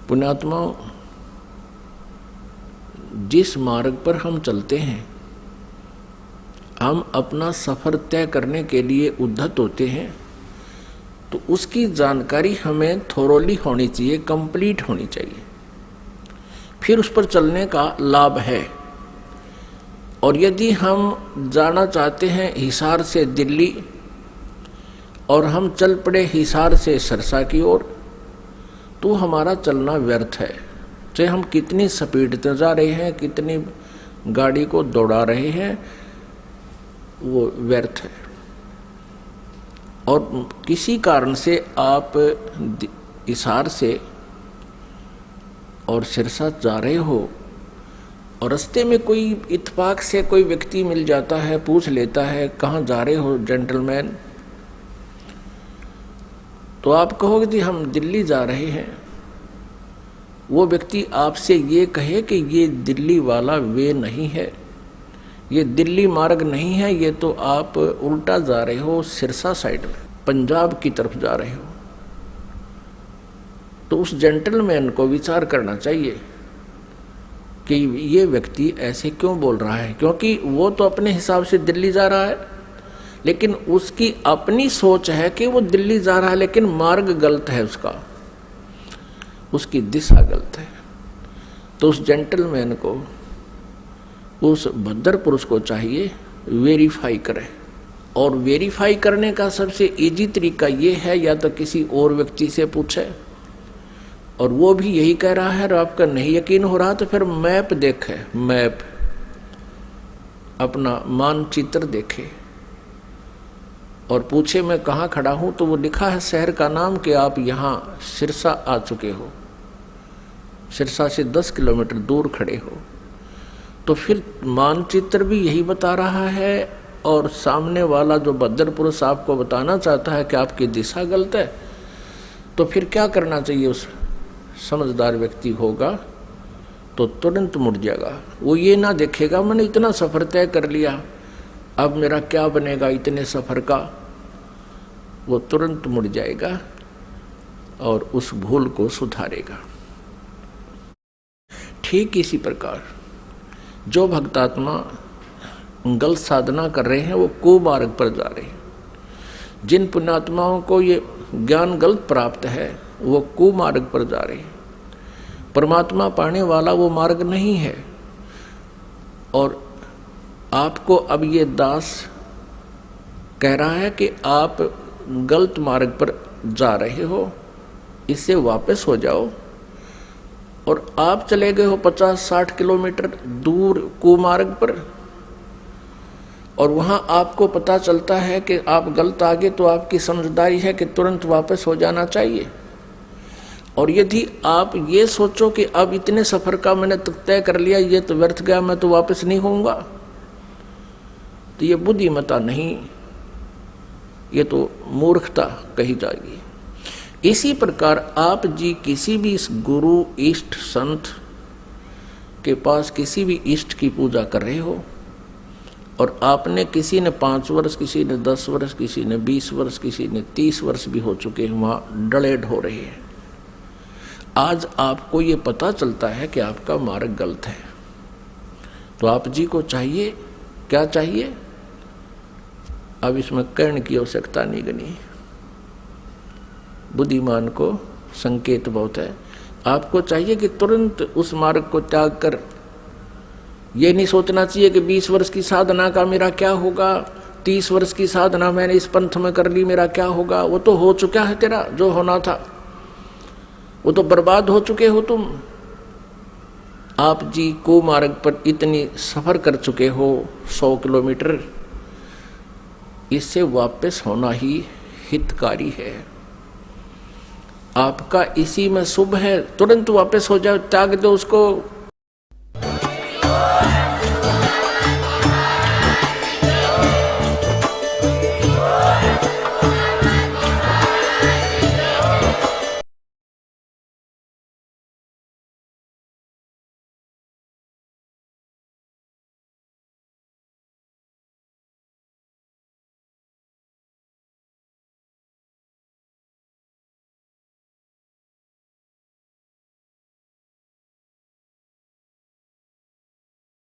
पुण्यात्माओं, जिस मार्ग पर हम चलते हैं, हम अपना सफर तय करने के लिए उद्धत होते हैं, तो उसकी जानकारी हमें थोरोली होनी चाहिए, कंप्लीट होनी चाहिए, फिर उस पर चलने का लाभ है। और यदि हम जाना चाहते हैं हिसार से दिल्ली और हम चल पड़े हिसार से सरसा की ओर, तो हमारा चलना व्यर्थ है। चाहे हम कितनी स्पीड से जा रहे हैं, कितनी गाड़ी को दौड़ा रहे हैं, वो व्यर्थ है। और किसी कारण से आप हिसार से और सिरसा जा रहे हो और रास्ते में कोई इत्तेफाक से कोई व्यक्ति मिल जाता है, पूछ लेता है कहाँ जा रहे हो जेंटलमैन, तो आप कहोगे जी हम दिल्ली जा रहे हैं। वो व्यक्ति आपसे ये कहे कि ये दिल्ली वाला वे नहीं है, ये दिल्ली मार्ग नहीं है, ये तो आप उल्टा जा रहे हो, सिरसा साइड में पंजाब की तरफ जा रहे हो। तो उस जेंटलमैन को विचार करना चाहिए कि ये व्यक्ति ऐसे क्यों बोल रहा है, क्योंकि वो तो अपने हिसाब से दिल्ली जा रहा है, लेकिन उसकी अपनी सोच है कि वो दिल्ली जा रहा है, लेकिन मार्ग गलत है, उसकी दिशा गलत है। तो उस जेंटलमैन को, उस भद्र पुरुष को चाहिए वेरीफाई करे। और वेरीफाई करने का सबसे इजी तरीका ये है, या तो किसी और व्यक्ति से पूछे और वो भी यही कह रहा है और आपका नहीं यकीन हो रहा, तो फिर मैप देखे, मैप अपना मानचित्र देखे और पूछे मैं कहाँ खड़ा हूँ, तो वो लिखा है शहर का नाम कि आप यहाँ सिरसा आ चुके हो, सिरसा से 10 किलोमीटर दूर खड़े हो। तो फिर मानचित्र भी यही बता रहा है और सामने वाला जो भद्र पुरुष आपको बताना चाहता है कि आपकी दिशा गलत है। तो फिर क्या करना चाहिए? उस समझदार व्यक्ति होगा तो तुरंत मुड़ जाएगा। वो ये ना देखेगा मैंने इतना सफ़र तय कर लिया, अब मेरा क्या बनेगा इतने सफ़र का। वो तुरंत मुड़ जाएगा और उस भूल को सुधारेगा। ठीक इसी प्रकार जो भक्तात्मा गलत साधना कर रहे हैं, वो कुमार्ग पर जा रहे हैं। जिन पुण्यात्माओं को ये ज्ञान गलत प्राप्त है, वो कुमार्ग पर जा रहे हैं। परमात्मा पाने वाला वो मार्ग नहीं है। और आपको अब ये दास कह रहा है कि आप गलत मार्ग पर जा रहे हो, इससे वापस हो जाओ। और आप चले गए हो 50-60 किलोमीटर दूर कुमार्ग पर, और वहां आपको पता चलता है कि आप गलत आ गए, तो आपकी समझदारी है कि तुरंत वापस हो जाना चाहिए। और यदि आप ये सोचो कि अब इतने सफर का मैंने तय कर लिया, ये तो व्यर्थ गया, मैं तो वापस नहीं होऊंगा, तो ये बुद्धिमत्ता नहीं, ये तो मूर्खता कही जाएगी। इसी प्रकार आप जी किसी भी इस गुरु इष्ट संत के पास किसी भी इष्ट की पूजा कर रहे हो, और आपने किसी ने 5 वर्ष, किसी ने 10 वर्ष, किसी ने 20 वर्ष, किसी ने 30 वर्ष भी हो चुके हैं, वहाँ डलेड हो रहे हैं। आज आपको ये पता चलता है कि आपका मार्ग गलत है, तो आप जी को चाहिए, क्या चाहिए? अब इसमें कहने की आवश्यकता नहीं गनी, बुद्धिमान को संकेत बहुत है। आपको चाहिए कि तुरंत उस मार्ग को त्याग कर, ये नहीं सोचना चाहिए कि 20 वर्ष की साधना का मेरा क्या होगा, 30 वर्ष की साधना मैंने इस पंथ में कर ली, मेरा क्या होगा। वो तो हो चुका है, तेरा जो होना था वो तो बर्बाद हो चुके हो तुम। आप जी को मार्ग पर इतनी सफर कर चुके हो 100 किलोमीटर, इससे वापस होना ही हितकारी है। आपका इसी में शुभ है, तुरंत वापस हो जाओ, त्याग दो उसको,